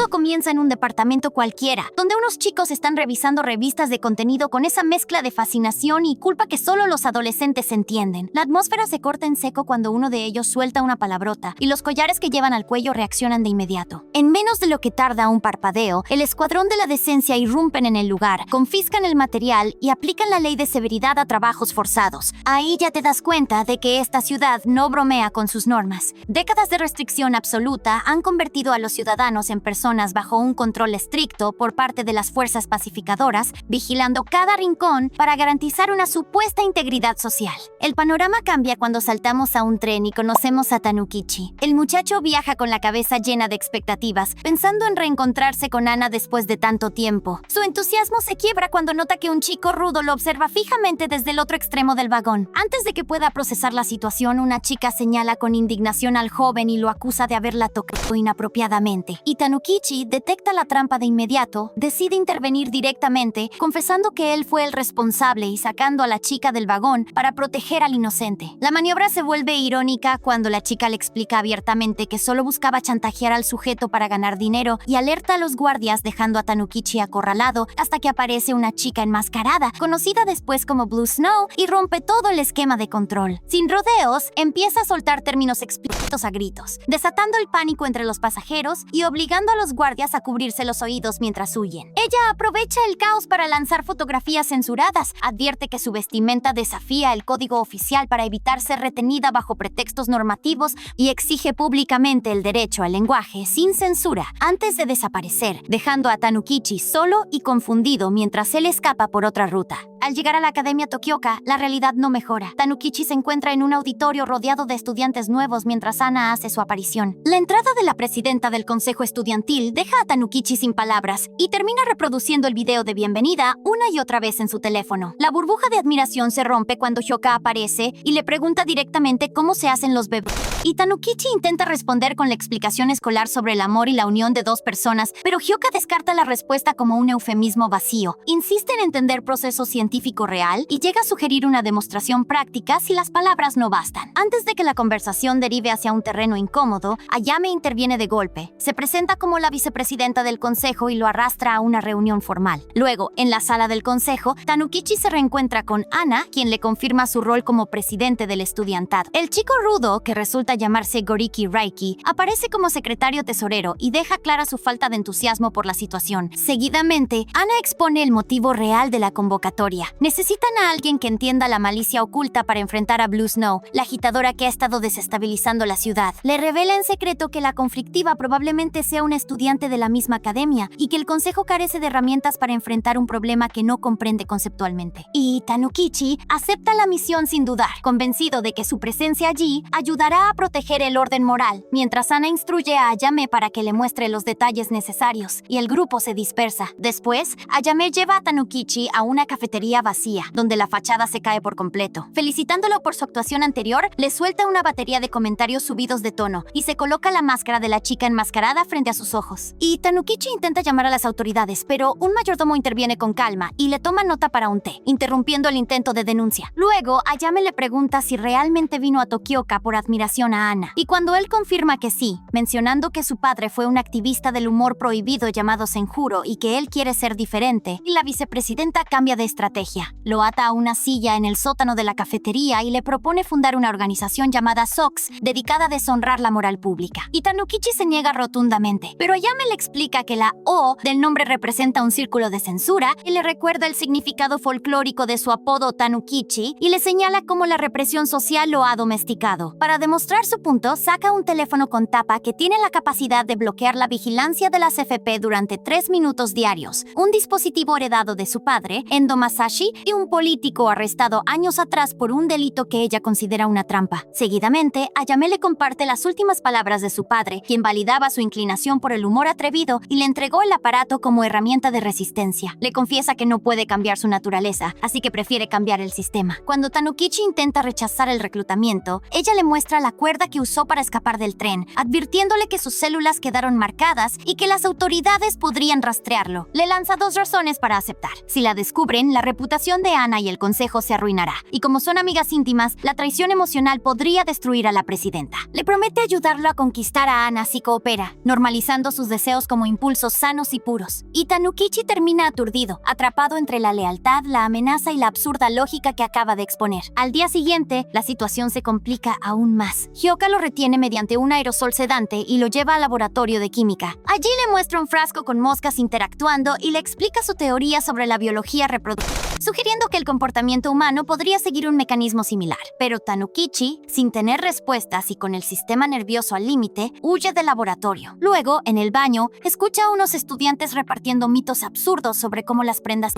Todo comienza en un departamento cualquiera, donde unos chicos están revisando revistas de contenido con esa mezcla de fascinación y culpa que solo los adolescentes entienden. La atmósfera se corta en seco cuando uno de ellos suelta una palabrota y los collares que llevan al cuello reaccionan de inmediato. En menos de lo que tarda un parpadeo, el escuadrón de la decencia irrumpen en el lugar, confiscan el material y aplican la ley de severidad a trabajos forzados. Ahí ya te das cuenta de que esta ciudad no bromea con sus normas. Décadas de restricción absoluta han convertido a los ciudadanos en personas bajo un control estricto por parte de las fuerzas pacificadoras, vigilando cada rincón para garantizar una supuesta integridad social. El panorama cambia cuando saltamos a un tren y conocemos a Tanukichi. El muchacho viaja con la cabeza llena de expectativas, pensando en reencontrarse con Ana después de tanto tiempo. Su entusiasmo se quiebra cuando nota que un chico rudo lo observa fijamente desde el otro extremo del vagón. Antes de que pueda procesar la situación, una chica señala con indignación al joven y lo acusa de haberla tocado inapropiadamente. Y Tanukichi detecta la trampa de inmediato, decide intervenir directamente, confesando que él fue el responsable y sacando a la chica del vagón para proteger al inocente. La maniobra se vuelve irónica cuando la chica le explica abiertamente que solo buscaba chantajear al sujeto para ganar dinero y alerta a los guardias, dejando a Tanukichi acorralado hasta que aparece una chica enmascarada, conocida después como Blue Snow, y rompe todo el esquema de control. Sin rodeos, empieza a soltar términos explícitos a gritos, desatando el pánico entre los pasajeros y obligando a los guardias a cubrirse los oídos mientras huyen. Ella aprovecha el caos para lanzar fotografías censuradas, advierte que su vestimenta desafía el código oficial para evitar ser retenida bajo pretextos normativos y exige públicamente el derecho al lenguaje sin censura antes de desaparecer, dejando a Tanukichi solo y confundido mientras él escapa por otra ruta. Al llegar a la Academia Tokioka, la realidad no mejora. Tanukichi se encuentra en un auditorio rodeado de estudiantes nuevos mientras Ana hace su aparición. La entrada de la presidenta del consejo estudiantil deja a Tanukichi sin palabras y termina reproduciendo el video de bienvenida una y otra vez en su teléfono. La burbuja de admiración se rompe cuando Hyoka aparece y le pregunta directamente cómo se hacen los bebés. Y Tanukichi intenta responder con la explicación escolar sobre el amor y la unión de dos personas, pero Hyoka descarta la respuesta como un eufemismo vacío. Insiste en entender proceso científico real y llega a sugerir una demostración práctica si las palabras no bastan. Antes de que la conversación derive hacia un terreno incómodo, Ayame interviene de golpe. Se presenta como la vicepresidenta del consejo y lo arrastra a una reunión formal. Luego, en la sala del consejo, Tanukichi se reencuentra con Ana, quien le confirma su rol como presidente del estudiantado. El chico rudo, que resulta llamarse Goriki Raiki, aparece como secretario tesorero y deja clara su falta de entusiasmo por la situación. Seguidamente, Ana expone el motivo real de la convocatoria. Necesitan a alguien que entienda la malicia oculta para enfrentar a Blue Snow, la agitadora que ha estado desestabilizando la ciudad. Le revela en secreto que la conflictiva probablemente sea una estudiante de la misma academia y que el consejo carece de herramientas para enfrentar un problema que no comprende conceptualmente. Y Tanukichi acepta la misión sin dudar, convencido de que su presencia allí ayudará a proteger el orden moral, mientras Ana instruye a Ayame para que le muestre los detalles necesarios, y el grupo se dispersa. Después, Ayame lleva a Tanukichi a una cafetería vacía, donde la fachada se cae por completo. Felicitándolo por su actuación anterior, le suelta una batería de comentarios subidos de tono, y se coloca la máscara de la chica enmascarada frente a sus ojos. Y Tanukichi intenta llamar a las autoridades, pero un mayordomo interviene con calma y le toma nota para un té, interrumpiendo el intento de denuncia. Luego, Ayame le pregunta si realmente vino a Tokioka por admiración a Ana, y cuando él confirma que sí, mencionando que su padre fue un activista del humor prohibido llamado Senjuro y que él quiere ser diferente, la vicepresidenta cambia de estrategia. Lo ata a una silla en el sótano de la cafetería y le propone fundar una organización llamada SOX, dedicada a deshonrar la moral pública. Y Tanukichi se niega rotundamente, pero Ayame le explica que la O del nombre representa un círculo de censura y le recuerda el significado folclórico de su apodo Tanukichi y le señala cómo la represión social lo ha domesticado. Para demostrar su punto, saca un teléfono con tapa que tiene la capacidad de bloquear la vigilancia de las FP durante 3 minutos diarios, un dispositivo heredado de su padre, Endo Masashi, y un político arrestado años atrás por un delito que ella considera una trampa. Seguidamente, Ayame le comparte las últimas palabras de su padre, quien validaba su inclinación por el humor atrevido y le entregó el aparato como herramienta de resistencia. Le confiesa que no puede cambiar su naturaleza, así que prefiere cambiar el sistema. Cuando Tanukichi intenta rechazar el reclutamiento, ella le muestra la cuerda que usó para escapar del tren, advirtiéndole que sus células quedaron marcadas y que las autoridades podrían rastrearlo. Le lanza 2 razones para aceptar. Si la descubren, la reputación de Ana y el consejo se arruinará. Y como son amigas íntimas, la traición emocional podría destruir a la presidenta. Le promete ayudarlo a conquistar a Ana si coopera, normalizando sus deseos como impulsos sanos y puros. Y Tanukichi termina aturdido, atrapado entre la lealtad, la amenaza y la absurda lógica que acaba de exponer. Al día siguiente, la situación se complica aún más. Hyoka lo retiene mediante un aerosol sedante y lo lleva al laboratorio de química. Allí le muestra un frasco con moscas interactuando y le explica su teoría sobre la biología reproductiva, sugiriendo que el comportamiento humano podría seguir un mecanismo similar. Pero Tanukichi, sin tener respuestas y con el sistema nervioso al límite, huye del laboratorio. Luego, en el baño, escucha a unos estudiantes repartiendo mitos absurdos sobre cómo las prendas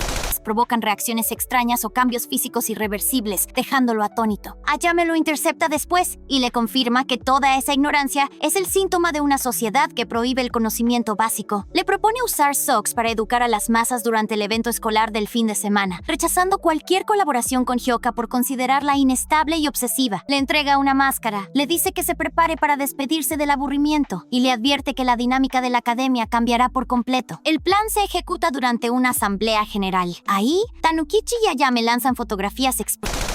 provocan reacciones extrañas o cambios físicos irreversibles, dejándolo atónito. Ayame lo intercepta después y le confirma que toda esa ignorancia es el síntoma de una sociedad que prohíbe el conocimiento básico. Le propone usar SOX para educar a las masas durante el evento escolar del fin de semana, rechazando cualquier colaboración con Hyoka por considerarla inestable y obsesiva. Le entrega una máscara, le dice que se prepare para despedirse del aburrimiento y le advierte que la dinámica de la academia cambiará por completo. El plan se ejecuta durante una asamblea general. Ahí, Tanukichi y Ayame lanzan fotografías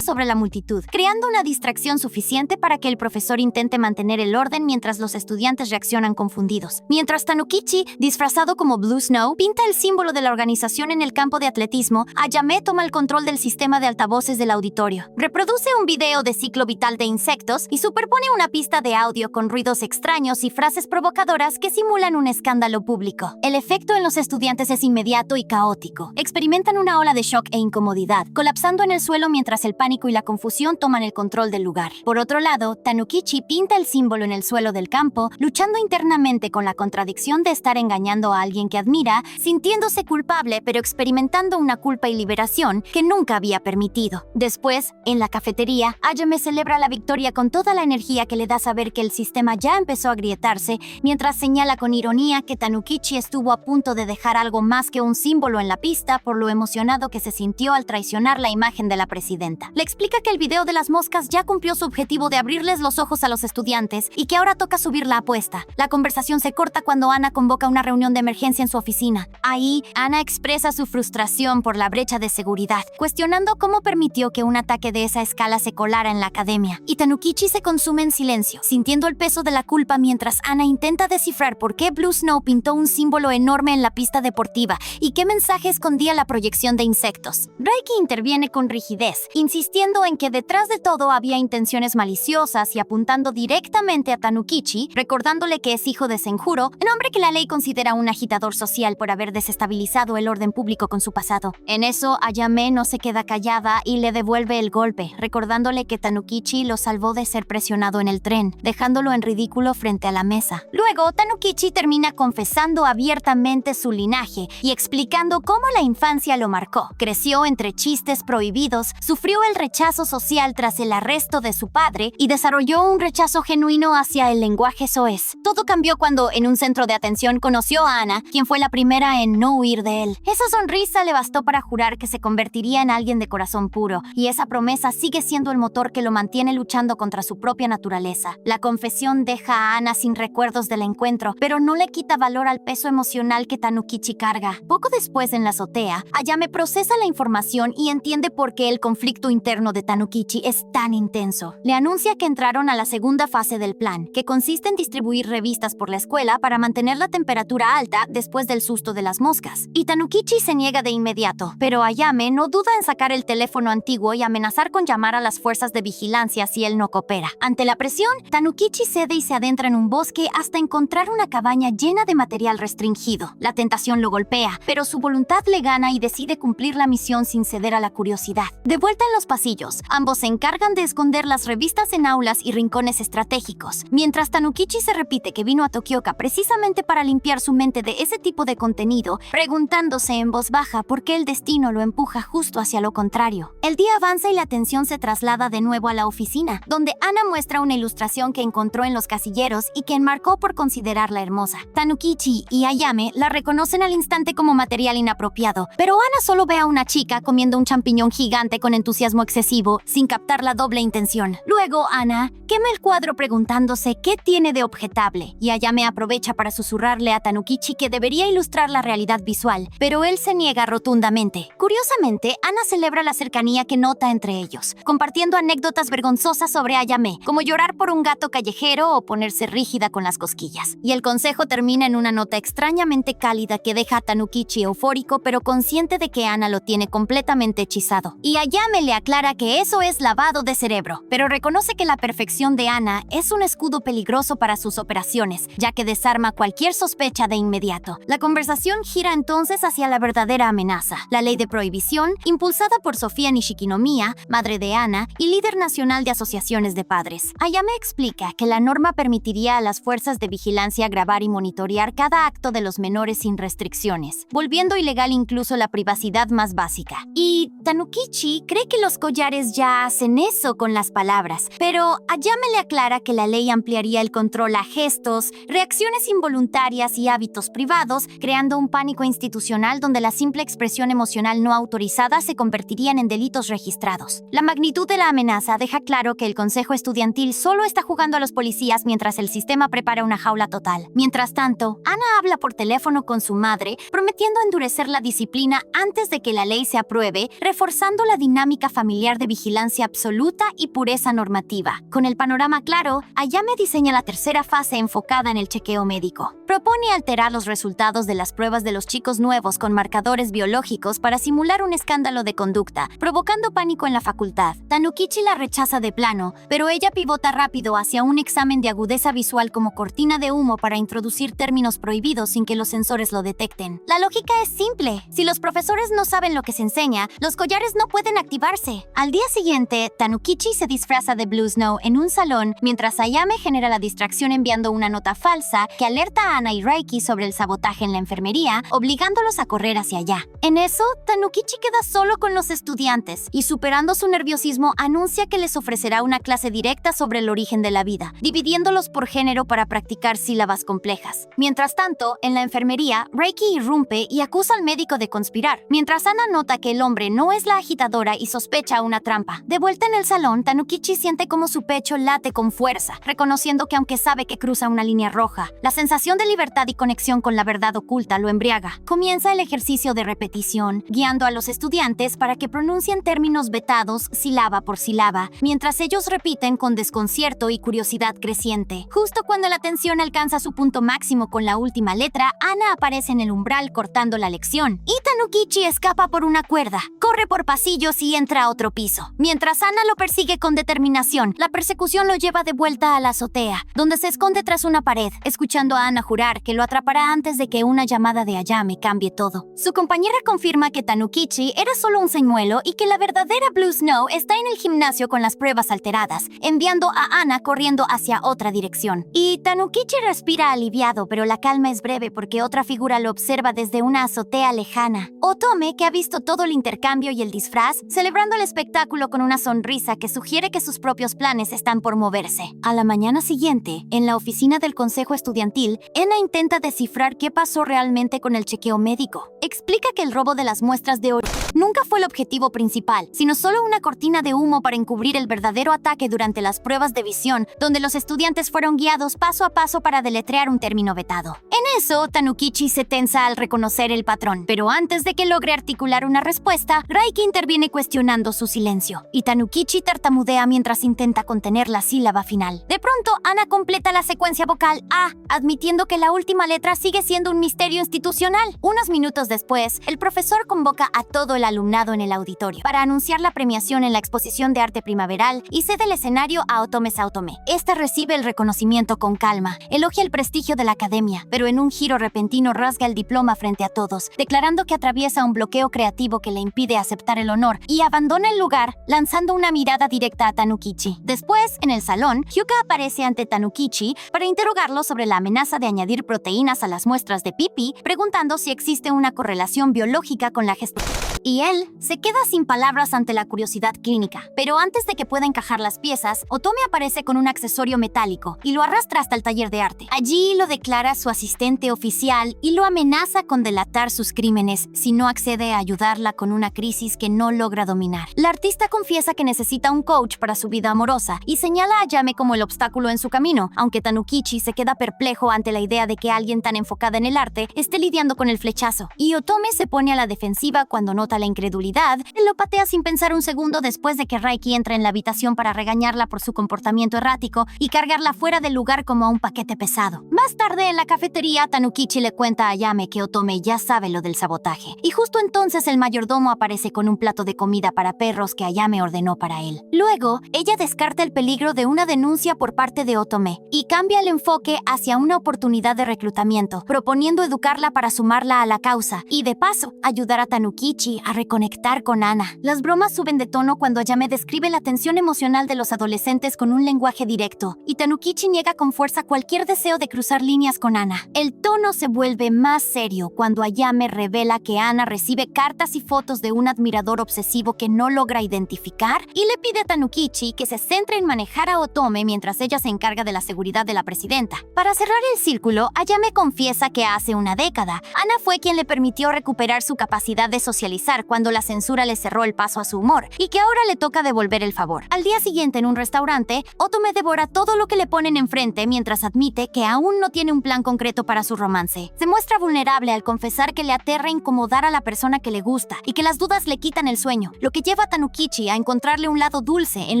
sobre la multitud, creando una distracción suficiente para que el profesor intente mantener el orden mientras los estudiantes reaccionan confundidos. Mientras Tanukichi, disfrazado como Blue Snow, pinta el símbolo de la organización en el campo de atletismo, Ayame toma el control del sistema de altavoces del auditorio. Reproduce un video de ciclo vital de insectos y superpone una pista de audio con ruidos extraños y frases provocadoras que simulan un escándalo público. El efecto en los estudiantes es inmediato y caótico. Experimentan una ola de shock e incomodidad, colapsando en el suelo mientras el pánico y la confusión toman el control del lugar. Por otro lado, Tanukichi pinta el símbolo en el suelo del campo, luchando internamente con la contradicción de estar engañando a alguien que admira, sintiéndose culpable pero experimentando una culpa y liberación que nunca había permitido. Después, en la cafetería, Ayame celebra la victoria con toda la energía que le da saber que el sistema ya empezó a agrietarse, mientras señala con ironía que Tanukichi estuvo a punto de dejar algo más que un símbolo en la pista por lo emocionado que se sintió al traicionar la imagen de la presidenta. Le explica que el video de las moscas ya cumplió su objetivo de abrirles los ojos a los estudiantes y que ahora toca subir la apuesta. La conversación se corta cuando Ana convoca una reunión de emergencia en su oficina. Ahí, Ana expresa su frustración por la brecha de seguridad, cuestionando cómo permitió que un ataque de esa escala se colara en la academia. Y Tanukichi se consume en silencio, sintiendo el peso de la culpa mientras Ana intenta descifrar por qué Blue Snow pintó un símbolo enorme en la pista deportiva y qué mensaje escondía la proyección de insectos. Reiki interviene con rigidez, insistiendo en que detrás de todo había intenciones maliciosas y apuntando directamente a Tanukichi, recordándole que es hijo de Senjuro, un hombre que la ley considera un agitador social por haber desestabilizado el orden público con su pasado. En eso, Ayame no se queda callada y le devuelve el golpe, recordándole que Tanukichi lo salvó de ser presionado en el tren, dejándolo en ridículo frente a la mesa. Luego, Tanukichi termina confesando abiertamente su linaje y explicando cómo la infancia lo marcó. Creció entre chistes prohibidos, sufrió el rechazo social tras el arresto de su padre y desarrolló un rechazo genuino hacia el lenguaje soez. Todo cambió cuando, en un centro de atención, conoció a Ana, quien fue la primera en no huir de él. Esa sonrisa le bastó para jurar que se convertiría en alguien de corazón puro, y esa promesa sigue siendo el motor que lo mantiene luchando contra su propia naturaleza. La confesión deja a Ana sin recuerdos del encuentro, pero no le quita valor al peso emocional que Tanukichi carga. Poco después, en la azotea, Ayame procesa la información y entiende por qué el conflicto interno de Tanukichi es tan intenso. Le anuncia que entraron a la segunda fase del plan, que consiste en distribuir revistas por la escuela para mantener la temperatura alta después del susto de las moscas. Y Tanukichi se niega de inmediato, pero Ayame no duda en sacar el teléfono antiguo y amenazar con llamar a las fuerzas de vigilancia si él no coopera. Ante la presión, Tanukichi cede y se adentra en un bosque hasta encontrar una cabaña llena de material restringido. La tentación lo golpea, pero su voluntad le gana y decide cumplir la misión sin ceder a la curiosidad. De vuelta en los pasillos. Ambos se encargan de esconder las revistas en aulas y rincones estratégicos, mientras Tanukichi se repite que vino a Tokioka precisamente para limpiar su mente de ese tipo de contenido, preguntándose en voz baja por qué el destino lo empuja justo hacia lo contrario. El día avanza y la atención se traslada de nuevo a la oficina, donde Ana muestra una ilustración que encontró en los casilleros y que enmarcó por considerarla hermosa. Tanukichi y Ayame la reconocen al instante como material inapropiado, pero Ana solo ve a una chica comiendo un champiñón gigante con entusiasmo excesivo, sin captar la doble intención. Luego, Ana quema el cuadro preguntándose qué tiene de objetable, y Ayame aprovecha para susurrarle a Tanukichi que debería ilustrar la realidad visual, pero él se niega rotundamente. Curiosamente, Ana celebra la cercanía que nota entre ellos, compartiendo anécdotas vergonzosas sobre Ayame, como llorar por un gato callejero o ponerse rígida con las cosquillas. Y el consejo termina en una nota extrañamente cálida que deja a Tanukichi eufórico pero consciente de que Ana lo tiene completamente hechizado. Y Ayame le aclara que eso es lavado de cerebro, pero reconoce que la perfección de Ana es un escudo peligroso para sus operaciones, ya que desarma cualquier sospecha de inmediato. La conversación gira entonces hacia la verdadera amenaza, la ley de prohibición, impulsada por Sofía Nishikinomiya, madre de Ana y líder nacional de asociaciones de padres. Ayame explica que la norma permitiría a las fuerzas de vigilancia grabar y monitorear cada acto de los menores sin restricciones, volviendo ilegal incluso la privacidad más básica. Y Tanukichi cree que los collares ya hacen eso con las palabras, pero Ayame le aclara que la ley ampliaría el control a gestos, reacciones involuntarias y hábitos privados, creando un pánico institucional donde la simple expresión emocional no autorizada se convertirían en delitos registrados. La magnitud de la amenaza deja claro que el Consejo Estudiantil solo está jugando a los policías mientras el sistema prepara una jaula total. Mientras tanto, Ana habla por teléfono con su madre, prometiendo endurecer la disciplina antes de que la ley se apruebe, reforzando la dinámica familiar de vigilancia absoluta y pureza normativa. Con el panorama claro, Ayame diseña la tercera fase enfocada en el chequeo médico. Propone alterar los resultados de las pruebas de los chicos nuevos con marcadores biológicos para simular un escándalo de conducta, provocando pánico en la facultad. Tanukichi la rechaza de plano, pero ella pivota rápido hacia un examen de agudeza visual como cortina de humo para introducir términos prohibidos sin que los sensores lo detecten. La lógica es simple. Si los profesores no saben lo que se enseña, los collares no pueden activarse. Al día siguiente, Tanukichi se disfraza de Blue Snow en un salón, mientras Ayame genera la distracción enviando una nota falsa que alerta a Ana y Reiki sobre el sabotaje en la enfermería, obligándolos a correr hacia allá. En eso, Tanukichi queda solo con los estudiantes y, superando su nerviosismo, anuncia que les ofrecerá una clase directa sobre el origen de la vida, dividiéndolos por género para practicar sílabas complejas. Mientras tanto, en la enfermería, Reiki irrumpe y acusa al médico de conspirar, mientras Ana nota que el hombre no es la agitadora y sospecha una trampa. De vuelta en el salón, Tanukichi siente como su pecho late con fuerza, reconociendo que aunque sabe que cruza una línea roja, la sensación de libertad y conexión con la verdad oculta lo embriaga. Comienza el ejercicio de repetición, guiando a los estudiantes para que pronuncien términos vetados sílaba por sílaba, mientras ellos repiten con desconcierto y curiosidad creciente. Justo cuando la tensión alcanza su punto máximo con la última letra, Ana aparece en el umbral cortando la lección, y Tanukichi escapa por una cuerda, corre por pasillos y entra a otro piso. Mientras Ana lo persigue con determinación, la persecución lo lleva de vuelta a la azotea, donde se esconde tras una pared, escuchando a Ana jurar que lo atrapará antes de que una llamada de Ayame cambie todo. Su compañera confirma que Tanukichi era solo un señuelo y que la verdadera Blue Snow está en el gimnasio con las pruebas alteradas, enviando a Ana corriendo hacia otra dirección. Y Tanukichi respira aliviado, pero la calma es breve porque otra figura lo observa desde una azotea lejana. Otome, que ha visto todo el intercambio y el disfraz, celebrando el espectáculo con una sonrisa que sugiere que sus propios planes están por moverse. A la mañana siguiente, en la oficina del Consejo Estudiantil, Ena intenta descifrar qué pasó realmente con el chequeo médico. Explica que el robo de las muestras de oro nunca fue el objetivo principal, sino solo una cortina de humo para encubrir el verdadero ataque durante las pruebas de visión, donde los estudiantes fueron guiados paso a paso para deletrear un término vetado. En eso, Tanukichi se tensa al reconocer el patrón, pero antes de que logre articular una respuesta, Reiki interviene cuestionando su silencio, y Tanukichi tartamudea mientras intenta contener la sílaba final. De pronto, Ana completa la secuencia vocal A, admitiendo que la última letra sigue siendo un misterio institucional. Unos minutos después, el profesor convoca a todo el alumnado en el auditorio para anunciar la premiación en la exposición de arte primaveral y cede el escenario a Otome Saotome. Esta recibe el reconocimiento con calma, elogia el prestigio de la academia, pero en un giro repentino rasga el diploma frente a todos, declarando que atraviesa un bloqueo creativo que le impide aceptar el honor y abandona el lugar, lanzando una mirada directa a Tanukichi. Después, en el salón, Hyuka aparece ante Tanukichi para interrogarlo sobre la amenaza de añadir proteínas a las muestras de pipí, preguntando si existe una correlación biológica con la gestación. Y él se queda sin palabras ante la curiosidad clínica. Pero antes de que pueda encajar las piezas, Otome aparece con un accesorio metálico y lo arrastra hasta el taller de arte. Allí lo declara su asistente oficial y lo amenaza con delatar sus crímenes si no accede a ayudarla con una crisis que no logra dominar. La artista confiesa que necesita un coach para su vida amorosa y señala a Ayame como el obstáculo en su camino, aunque Tanukichi se queda perplejo ante la idea de que alguien tan enfocada en el arte esté lidiando con el flechazo. Y Otome se pone a la defensiva cuando nota la incredulidad. Él lo patea sin pensar un segundo después de que Raiki entra en la habitación para regañarla por su comportamiento errático y cargarla fuera del lugar como a un paquete pesado. Más tarde, en la cafetería, Tanukichi le cuenta a Ayame que Otome ya sabe lo del sabotaje. Y justo entonces el mayordomo aparece con un plato de comida para perros que Ayame ordenó para él. Luego, ella descarta el peligro de una denuncia por parte de Otome y cambia el enfoque hacia una oportunidad de reclutamiento, proponiendo educarla para sumarla a la causa y, de paso, ayudar a Tanukichi a reconectar con Ana. Las bromas suben de tono cuando Ayame describe la tensión emocional de los adolescentes con un lenguaje directo, y Tanukichi niega con fuerza cualquier deseo de cruzar líneas con Ana. El tono se vuelve más serio cuando Ayame revela que Ana recibe cartas y fotos de un admirador obsesivo que no logra identificar y le pide a Tanukichi que se centre en manejar a Otome mientras ella se encarga de la seguridad de la presidenta. Para cerrar el círculo, Ayame confiesa que hace una década, Ana fue quien le permitió recuperar su capacidad de socializar cuando la censura le cerró el paso a su humor, y que ahora le toca devolver el favor. Al día siguiente, en un restaurante, Otome devora todo lo que le ponen enfrente mientras admite que aún no tiene un plan concreto para su romance. Se muestra vulnerable al confesar que le aterra incomodar a la persona que le gusta y que las dudas le quitan el sueño, lo que lleva a Tanukichi a encontrarle un lado dulce en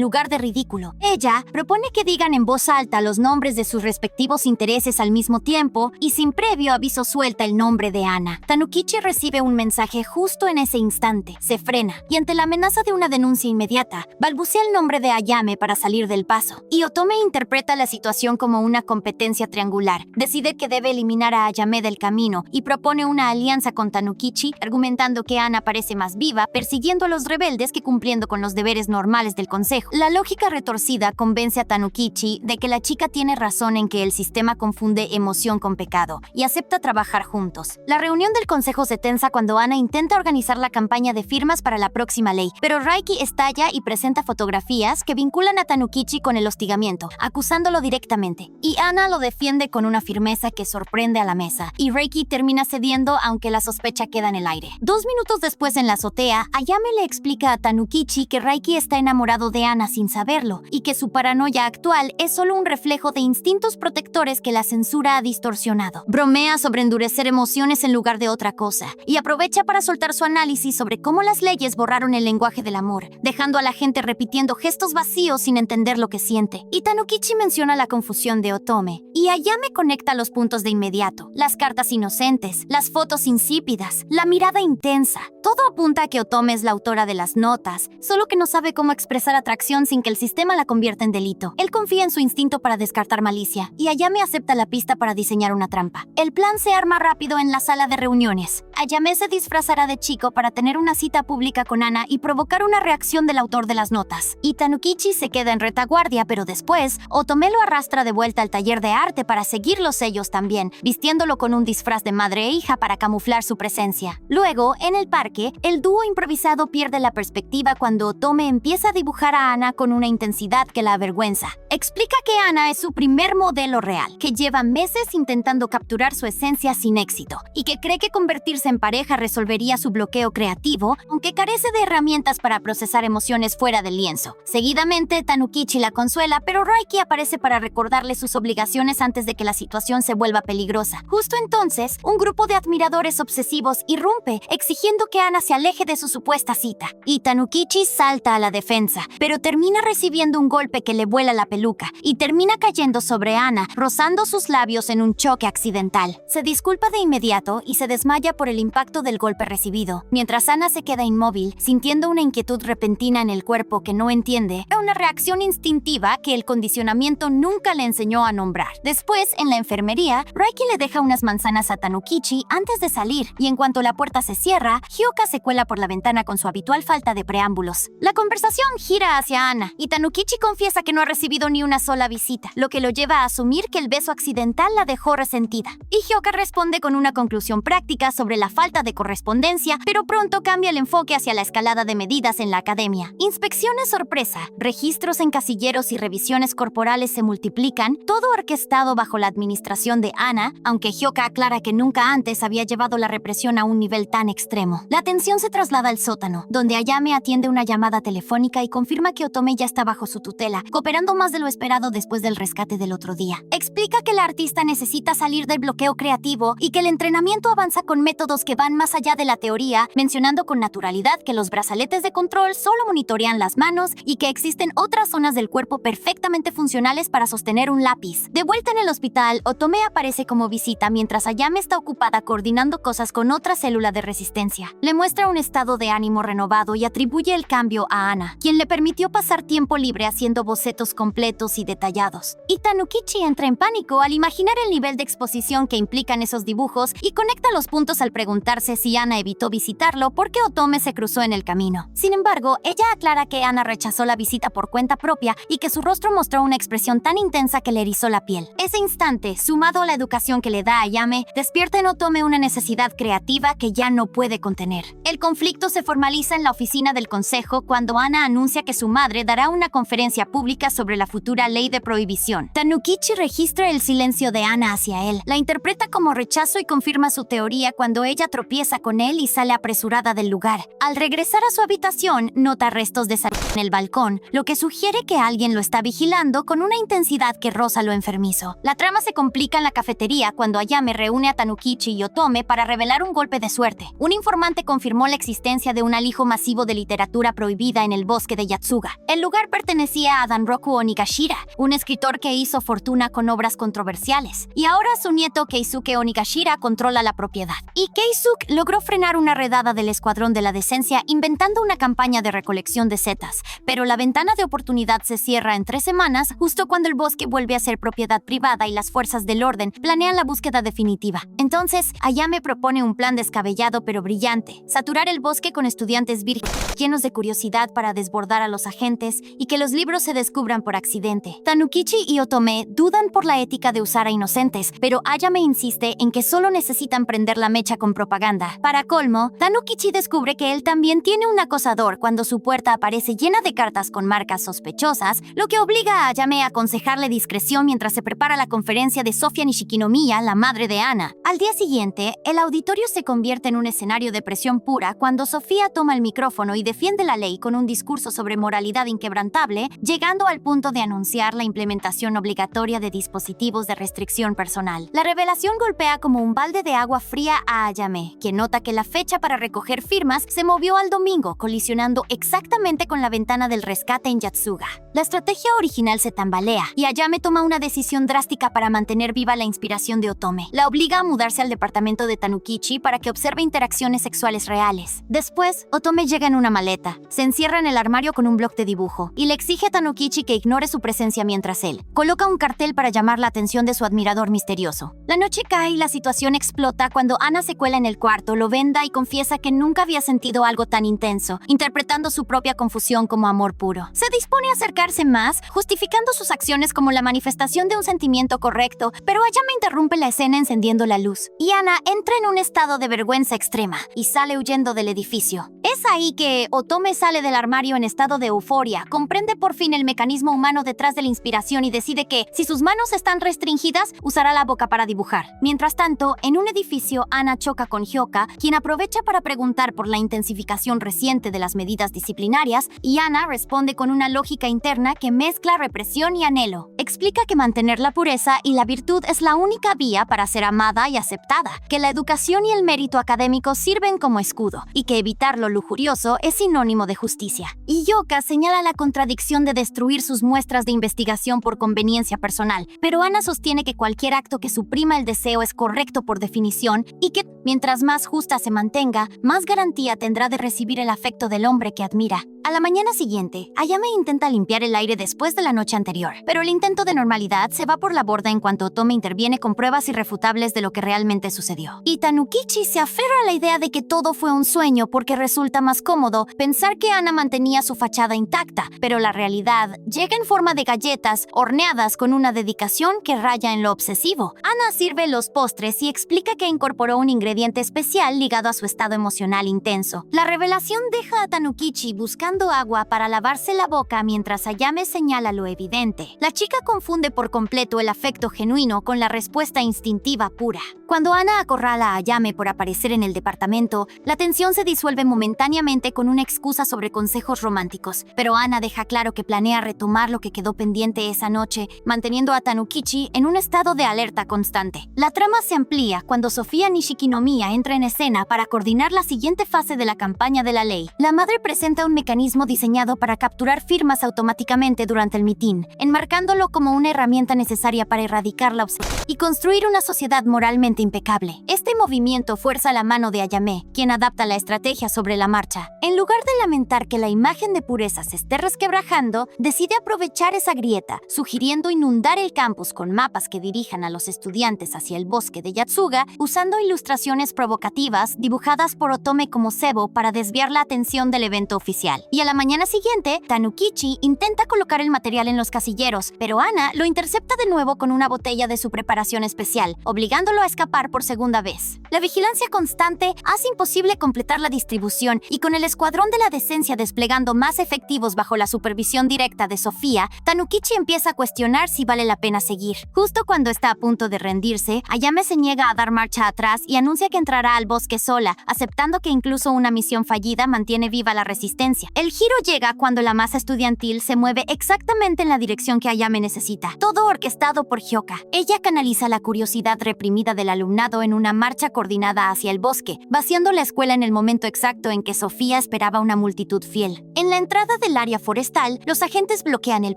lugar de ridículo. Ella propone que digan en voz alta los nombres de sus respectivos intereses al mismo tiempo y sin previo aviso suelta el nombre de Ana. Tanukichi recibe un mensaje justo en ese instante, se frena y ante la amenaza de una denuncia inmediata, balbucea el nombre de Ayame para salir del paso. Y Otome interpreta la situación como una competencia triangular. Decide que debe eliminar a Ayame del camino y propone una alianza con Tanukichi, argumentando que Ana parece más viva persiguiendo a los rebeldes que cumpliendo con los deberes normales del consejo. La lógica retorcida convence a Tanukichi de que la chica tiene razón en que el sistema confunde emoción con pecado y acepta trabajar juntos. La reunión del consejo se tensa cuando Ana intenta organizar la campaña de firmas para la próxima ley, pero Raiki estalla y presenta fotografías que vinculan a Tanukichi con el hostigamiento, acusándolo directamente. Y Ana lo defiende con una firmeza que sorprende a la mesa, y Raiki termina cediendo aunque la sospecha queda en el aire. 2 minutos después, en la azotea, Ayame le explica a Tanukichi que Raiki está enamorado de Ana sin saberlo, y que su paranoia actual es solo un reflejo de instintos protectores que la censura ha distorsionado. Bromea sobre endurecer emociones en lugar de otra cosa, y aprovecha para soltar su análisis sobre cómo las leyes borraron el lenguaje del amor, dejando a la gente repitiendo gestos vacíos sin entender lo que siente. Y Tanukichi menciona la confusión de Otome, y Ayame conecta los puntos de inmediato: las cartas inocentes, las fotos insípidas, la mirada intensa. Todo apunta a que Otome es la autora de las notas, solo que no sabe cómo expresar atracción sin que el sistema la convierta en delito. Él confía en su instinto para descartar malicia, y Ayame acepta la pista para diseñar una trampa. El plan se arma rápido en la sala de reuniones. Ayame se disfrazará de chico para tener una cita pública con Ana y provocar una reacción del autor de las notas. Y Tanukichi se queda en retaguardia, pero después, Otome lo arrastra de vuelta al taller de arte para seguir los sellos también, vistiéndolo con un disfraz de madre e hija para camuflar su presencia. Luego, en el parque, el dúo improvisado pierde la perspectiva cuando Otome empieza a dibujar a Ana con una intensidad que la avergüenza. Explica que Ana es su primer modelo real, que lleva meses intentando capturar su esencia sin éxito, y que cree que convertirse en pareja resolvería su bloqueo creativo, aunque carece de herramientas para procesar emociones fuera del lienzo. Seguidamente, Tanukichi la consuela, pero Raiki aparece para recordarle sus obligaciones antes de que la situación se vuelva peligrosa. Justo entonces, un grupo de admiradores obsesivos irrumpe, exigiendo que Ana se aleje de su supuesta cita. Y Tanukichi salta a la defensa, pero termina recibiendo un golpe que le vuela la peluca y termina cayendo sobre Ana, rozando sus labios en un choque accidental. Se disculpa de inmediato y se desmaya por el impacto del golpe recibido, mientras Ana se queda inmóvil, sintiendo una inquietud repentina en el cuerpo que no entiende, una reacción instintiva que el condicionamiento nunca le enseñó a nombrar. Después, en la enfermería, Raiki le deja unas manzanas a Tanukichi antes de salir, y en cuanto la puerta se cierra, Hyoka se cuela por la ventana con su habitual falta de preámbulos. La conversación gira hacia Ana, y Tanukichi confiesa que no ha recibido ni una sola visita, lo que lo lleva a asumir que el beso accidental la dejó resentida. Y Hyoka responde con una conclusión práctica sobre la falta de correspondencia, pero pronto cambia el enfoque hacia la escalada de medidas en la academia. Inspecciones sorpresa, registros en casilleros y revisiones corporales se multiplican, todo orquestado bajo la administración de Ana, aunque Hyoka aclara que nunca antes había llevado la represión a un nivel tan extremo. La atención se traslada al sótano, donde Ayame atiende una llamada telefónica y confirma que Otome ya está bajo su tutela, cooperando más de lo esperado después del rescate del otro día. Explica que la artista necesita salir del bloqueo creativo y que el entrenamiento avanza con métodos que van más allá de la teoría, mencionando con naturalidad que los brazaletes de control solo monitorean las manos y que existen otras zonas del cuerpo perfectamente funcionales para sostener un lápiz. De vuelta en el hospital, Otome aparece como visita mientras Ayame está ocupada coordinando cosas con otra célula de resistencia. Le muestra un estado de ánimo renovado y atribuye el cambio a Ana, quien le permitió pasar tiempo libre haciendo bocetos completos y detallados. Y Tanukichi entra en pánico al imaginar el nivel de exposición que implican esos dibujos y conecta los puntos al preguntarse si Ana evitó visitarlo porque Otome se cruzó en el camino. Sin embargo, ella aclara que Ana rechazó la visita por cuenta propia y que su rostro mostró una expresión tan intensa que le erizó la piel. Ese instante, sumado a la educación que le da Ayame, despierta en Otome una necesidad creativa que ya no puede contener. El conflicto se formaliza en la oficina del consejo cuando Ana anuncia que su madre dará una conferencia pública sobre la futura ley de prohibición. Tanukichi registra el silencio de Ana hacia él, la interpreta como rechazo y confirma su teoría cuando ella tropieza con él y sale apresurada del lugar. Al regresar a su habitación, nota restos de saliva en el balcón, lo que sugiere que alguien lo está vigilando con una intensidad que roza lo enfermizo. La trama se complica en la cafetería cuando Ayame reúne a Tanukichi y Otome para revelar un golpe de suerte. Un informante confirmó la existencia de un alijo masivo de literatura prohibida en el bosque de Yatsuga. El lugar pertenecía a Danroku Onigashira, un escritor que hizo fortuna con obras controversiales, y ahora su nieto Keisuke Onigashira controla la propiedad. Y Keisuke logró frenar una redada del Escuadrón de la Decencia inventando una campaña de recolección de setas, pero la ventana de oportunidad se cierra en 3 semanas, justo cuando el bosque vuelve a ser propiedad privada y las fuerzas del orden planean la búsqueda definitiva. Entonces, Ayame propone un plan descabellado pero brillante: saturar el bosque con estudiantes vírgenes llenos de curiosidad para desbordar a los agentes y que los libros se descubran por accidente. Tanukichi y Otome dudan por la ética de usar a inocentes, pero Ayame insiste en que solo necesitan prender la mecha con propaganda. Para colmo, Tanukichi descubre que él también tiene un acosador cuando su puerta aparece llena de cartas con marcas sospechosas, lo que obliga a Ayame a aconsejarle discreción mientras se prepara la conferencia de Sofia Nishikinomiya, la madre de Ana. Al día siguiente, el auditorio se convierte en un escenario de presión pura cuando Sofía toma el micrófono y defiende la ley con un discurso sobre moralidad inquebrantable, llegando al punto de anunciar la implementación obligatoria de dispositivos de restricción personal. La revelación golpea como un balde de agua fría a Ayame, quien nota que la fecha para recoger firmas se movió al domingo, colisionando exactamente con la ventana del rescate en Yatsuga. La estrategia original se tambalea y Ayame toma una decisión drástica para mantener viva la inspiración de Otome. La obliga a mudarse al departamento de Tanukichi para que observe interacciones sexuales reales. Después, Otome llega en una maleta, se encierra en el armario con un bloc de dibujo y le exige a Tanukichi que ignore su presencia mientras él coloca un cartel para llamar la atención de su admirador misterioso. La noche cae y la situación explota cuando Ana se cuela en el cuarto, lo venda y confiesa que nunca había sentido algo tan intenso, interpretando su propia confusión como amor puro. Se dispone a acercarse más, justificando sus acciones como la manifestación de un sentimiento correcto, pero Ayame interrumpe la escena encendiendo la luz, y Ana entra en un estado de vergüenza extrema y sale huyendo del edificio. Es ahí que Otome sale del armario en estado de euforia, comprende por fin el mecanismo humano detrás de la inspiración y decide que, si sus manos están restringidas, usará la boca para dibujar. Mientras tanto, en un edificio, Ana choca con Hyoka, quien aprovecha para preguntar por la intensificación reciente de las medidas disciplinarias y Ana responde con una lógica interna que mezcla represión y anhelo. Explica que mantener la pureza y la virtud es la única vía para ser amada y aceptada, que la educación y el mérito académico sirven como escudo y que evitar lo lujurioso es sinónimo de justicia. Y Yoka señala la contradicción de destruir sus muestras de investigación por conveniencia personal, pero Ana sostiene que cualquier acto que suprima el deseo es correcto por definición y que, mientras más justa se mantenga, más garantía tendrá de recibir el afecto del hombre que admira. A la mañana siguiente, Ayame intenta limpiar el aire después de la noche anterior, pero el intento de normalidad se va por la borda en cuanto Otome interviene con pruebas irrefutables de lo que realmente sucedió. Y Tanukichi se aferra a la idea de que todo fue un sueño porque resulta más cómodo pensar que Ana mantenía su fachada intacta, pero la realidad llega en forma de galletas horneadas con una dedicación que raya en lo obsesivo. Ana sirve los postres y explica que incorporó un ingrediente especial ligado a su estado emocional intenso. La revelación deja a Tanukichi buscando agua para lavarse la boca mientras Ayame señala lo evidente. La chica confunde por completo el afecto genuino con la respuesta instintiva pura. Cuando Ana acorrala a Ayame por aparecer en el departamento, la tensión se disuelve momentáneamente con una excusa sobre consejos románticos, pero Ana deja claro que planea retomar lo que quedó pendiente esa noche, manteniendo a Tanukichi en un estado de alerta constante. La trama se amplía cuando Sofía Nishikinomiya entra en escena para coordinar la siguiente fase de la campaña de la ley. La madre presenta un mecanismo diseñado para capturar firmas automáticamente durante el mitin, enmarcándolo como una herramienta necesaria para erradicar la obsesión y construir una sociedad moralmente impecable. Este movimiento fuerza la mano de Ayame, quien adapta la estrategia sobre la marcha. En lugar de lamentar que la imagen de pureza se esté resquebrajando, decide aprovechar esa grieta, sugiriendo inundar el campus con mapas que dirijan a los estudiantes hacia el bosque de Yatsuga, usando ilustraciones provocativas dibujadas por Otome como cebo para desviar la atención del evento oficial. Y a la mañana siguiente, Tanukichi intenta colocar el material en los casilleros, pero Ana lo intercepta de nuevo con una botella de su preparación especial, obligándolo a escapar por segunda vez. La vigilancia constante hace imposible completar la distribución y con el escuadrón de la decencia desplegando más efectivos bajo la supervisión directa de Sofía, Tanukichi empieza a cuestionar si vale la pena seguir. Justo cuando está a punto de rendirse, Ayame se niega a dar marcha atrás y anuncia que entrará al bosque sola, aceptando que incluso una misión fallida mantiene viva la resistencia. El giro llega cuando la masa estudiantil se mueve exactamente en la dirección que Ayame necesita, todo orquestado por Hyoka. Ella canaliza la curiosidad reprimida del alumnado en una marcha coordinada hacia el bosque, vaciando la escuela en el momento exacto en que Sofía esperaba una multitud fiel. En la entrada del área forestal, los agentes bloquean el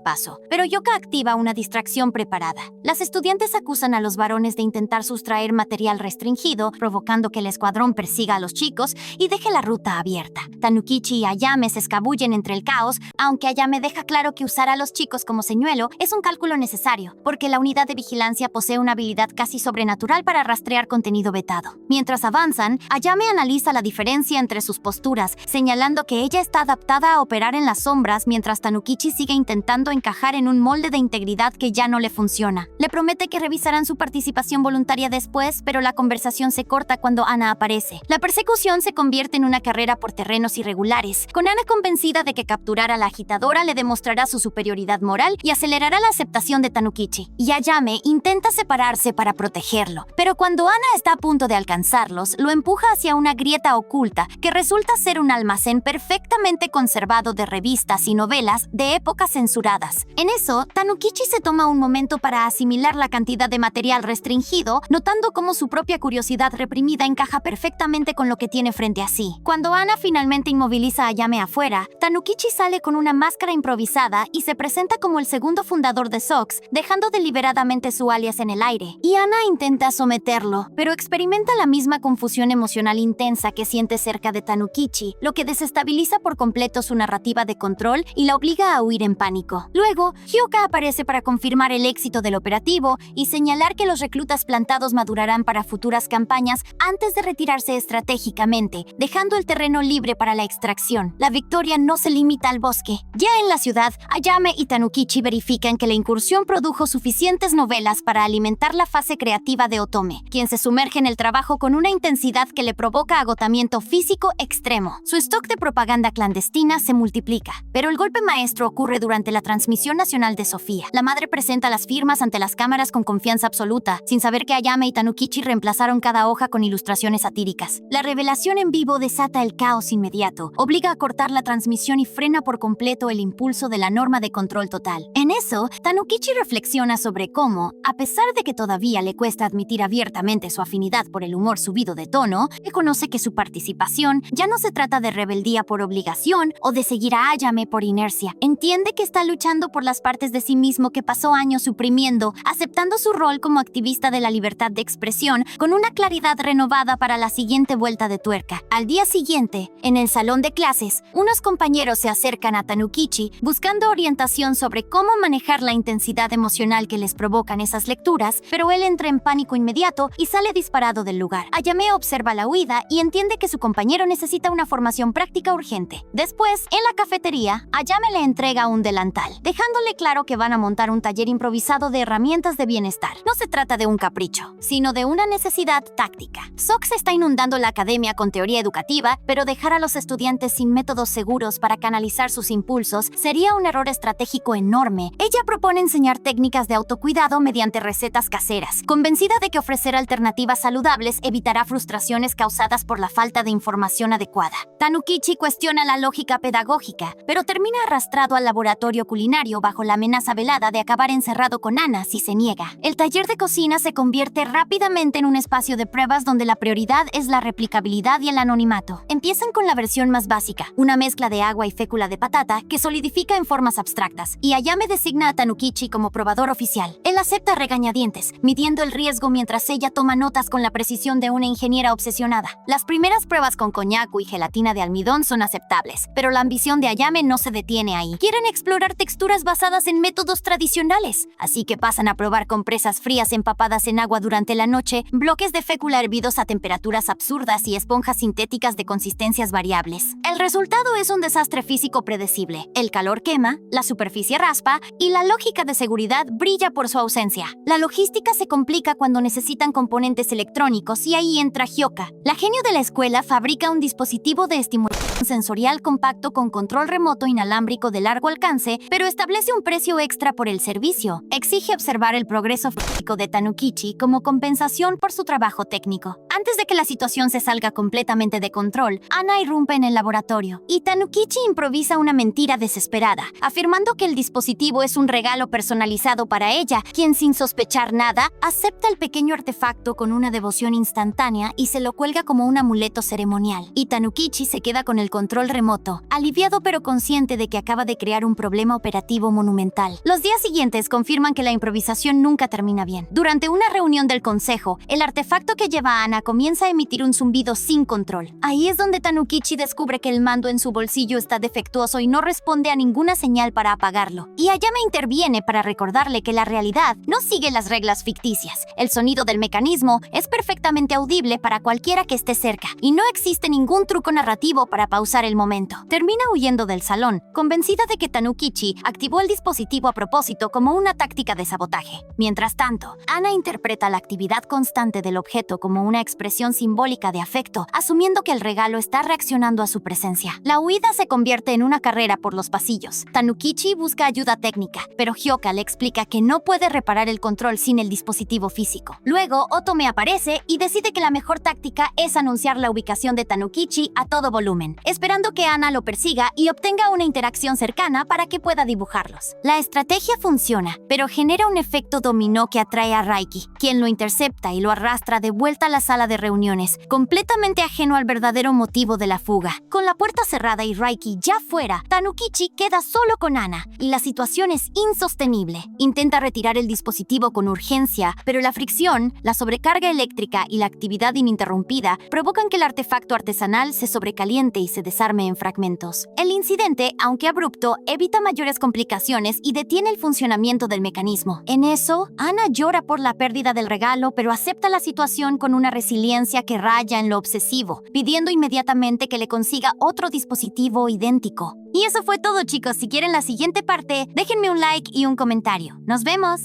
paso, pero Hyoka activa una distracción preparada. Las estudiantes acusan a los varones de intentar sustraer material restringido, provocando que el escuadrón persiga a los chicos y deje la ruta abierta. Tanukichi y Ayame se escabullen entre el caos, aunque Ayame deja claro que usar a los chicos como señuelo es un cálculo necesario, porque la unidad de vigilancia posee una habilidad casi sobrenatural para rastrear contenido vetado. Mientras avanzan, Ayame analiza la diferencia entre sus posturas, señalando que ella está adaptada a operar en las sombras mientras Tanukichi sigue intentando encajar en un molde de integridad que ya no le funciona. Le promete que revisarán su participación voluntaria después, pero la conversación se corta cuando Ana aparece. La persecución se convierte en una carrera por terrenos irregulares, con Ana convencida de que capturar a la agitadora le demostrará su superioridad moral y acelerará la aceptación de Tanukichi. Y Ayame intenta separarse para protegerlo, pero cuando Ana está a punto de alcanzarlos, lo empuja hacia una grieta oculta que resulta ser un almacén perfectamente conservado de revistas y novelas de épocas censuradas. En eso, Tanukichi se toma un momento para asimilar la cantidad de material restringido, notando cómo su propia curiosidad reprimida encaja perfectamente con lo que tiene frente a sí. Cuando Ana finalmente inmoviliza a Ayame afuera, Tanukichi sale con una máscara improvisada y se presenta como el segundo fundador de SOX, dejando deliberadamente su alias en el aire. Y Ana intenta someterlo, pero experimenta la misma confusión emocional intensa que siente cerca de Tanukichi, lo que desestabiliza por completo su narrativa de control y la obliga a huir en pánico. Luego, Hyoka aparece para confirmar el éxito del operativo y señalar que los reclutas plantados madurarán para futuras campañas antes de retirarse estratégicamente, dejando el terreno libre para la extracción. La victoria historia no se limita al bosque. Ya en la ciudad, Ayame y Tanukichi verifican que la incursión produjo suficientes novelas para alimentar la fase creativa de Otome, quien se sumerge en el trabajo con una intensidad que le provoca agotamiento físico extremo. Su stock de propaganda clandestina se multiplica, pero el golpe maestro ocurre durante la transmisión nacional de Sofía. La madre presenta las firmas ante las cámaras con confianza absoluta, sin saber que Ayame y Tanukichi reemplazaron cada hoja con ilustraciones satíricas. La revelación en vivo desata el caos inmediato, obliga a cortar la transmisión y frena por completo el impulso de la norma de control total. En eso, Tanukichi reflexiona sobre cómo, a pesar de que todavía le cuesta admitir abiertamente su afinidad por el humor subido de tono, reconoce que su participación ya no se trata de rebeldía por obligación o de seguir a Ayame por inercia. Entiende que está luchando por las partes de sí mismo que pasó años suprimiendo, aceptando su rol como activista de la libertad de expresión con una claridad renovada para la siguiente vuelta de tuerca. Al día siguiente, en el salón de clases, unos compañeros se acercan a Tanukichi buscando orientación sobre cómo manejar la intensidad emocional que les provocan esas lecturas, pero él entra en pánico inmediato y sale disparado del lugar. Ayame observa la huida y entiende que su compañero necesita una formación práctica urgente. Después, en la cafetería, Ayame le entrega un delantal, dejándole claro que van a montar un taller improvisado de herramientas de bienestar. No se trata de un capricho, sino de una necesidad táctica. Sox está inundando la academia con teoría educativa, pero dejar a los estudiantes sin métodos seguros para canalizar sus impulsos sería un error estratégico enorme. Ella propone enseñar técnicas de autocuidado mediante recetas caseras, convencida de que ofrecer alternativas saludables evitará frustraciones causadas por la falta de información adecuada. Tanukichi cuestiona la lógica pedagógica, pero termina arrastrado al laboratorio culinario bajo la amenaza velada de acabar encerrado con Ana si se niega. El taller de cocina se convierte rápidamente en un espacio de pruebas donde la prioridad es la replicabilidad y el anonimato. Empiezan con la versión más básica, una mezcla de agua y fécula de patata que solidifica en formas abstractas, y Ayame designa a Tanukichi como probador oficial. Él acepta a regañadientes, midiendo el riesgo mientras ella toma notas con la precisión de una ingeniera obsesionada. Las primeras pruebas con coñaco y gelatina de almidón son aceptables, pero la ambición de Ayame no se detiene ahí. Quieren explorar texturas basadas en métodos tradicionales, así que pasan a probar compresas frías empapadas en agua durante la noche, bloques de fécula hervidos a temperaturas absurdas y esponjas sintéticas de consistencias variables. El resultado es un desastre físico predecible. El calor quema, la superficie raspa y la lógica de seguridad brilla por su ausencia. La logística se complica cuando necesitan componentes electrónicos y ahí entra Hyoka. La genio de la escuela fabrica un dispositivo de estimulación sensorial compacto con control remoto inalámbrico de largo alcance, pero establece un precio extra por el servicio. Exige observar el progreso físico de Tanukichi como compensación por su trabajo técnico. Antes de que la situación se salga completamente de control, Ana irrumpe en el laboratorio y Tanukichi improvisa una mentira desesperada, afirmando que el dispositivo es un regalo personalizado para ella, quien sin sospechar nada, acepta el pequeño artefacto con una devoción instantánea y se lo cuelga como un amuleto ceremonial. Y Tanukichi se queda con el control remoto, aliviado pero consciente de que acaba de crear un problema operativo monumental. Los días siguientes confirman que la improvisación nunca termina bien. Durante una reunión del consejo, el artefacto que lleva a Ana comienza a emitir un zumbido sin control. Ahí es donde Tanukichi descubre que el mando en su bolsillo está defectuoso y no responde a ninguna señal para apagarlo. Y Ayame interviene para recordarle que la realidad no sigue las reglas ficticias. El sonido del mecanismo es perfectamente audible para cualquiera que esté cerca, y no existe ningún truco narrativo para pausar el momento. Termina huyendo del salón, convencida de que Tanukichi activó el dispositivo a propósito como una táctica de sabotaje. Mientras tanto, Ana interpreta la actividad constante del objeto como una expresión simbólica de afecto, asumiendo que el regalo está reaccionando a su presencia. La huida se convierte en una carrera por los pasillos. Tanukichi busca ayuda técnica, pero Hyoka le explica que no puede reparar el control sin el dispositivo físico. Luego, Otome aparece y decide que la mejor táctica es anunciar la ubicación de Tanukichi a todo volumen, esperando que Ana lo persiga y obtenga una interacción cercana para que pueda dibujarlos. La estrategia funciona, pero genera un efecto dominó que atrae a Raiki, quien lo intercepta y lo arrastra de vuelta a la sala de reuniones, completamente ajeno al verdadero motivo de la fuga. Con la puerta cerrada y Raiki ya fuera, Tanukichi queda solo con Ana, y la situación es insostenible. Intenta retirar el dispositivo con urgencia, pero la fricción, la sobrecarga eléctrica y la actividad ininterrumpida provocan que el artefacto artesanal se sobrecaliente y se se desarme en fragmentos. El incidente, aunque abrupto, evita mayores complicaciones y detiene el funcionamiento del mecanismo. En eso, Ana llora por la pérdida del regalo, pero acepta la situación con una resiliencia que raya en lo obsesivo, pidiendo inmediatamente que le consiga otro dispositivo idéntico. Y eso fue todo, chicos. Si quieren la siguiente parte, déjenme un like y un comentario. ¡Nos vemos!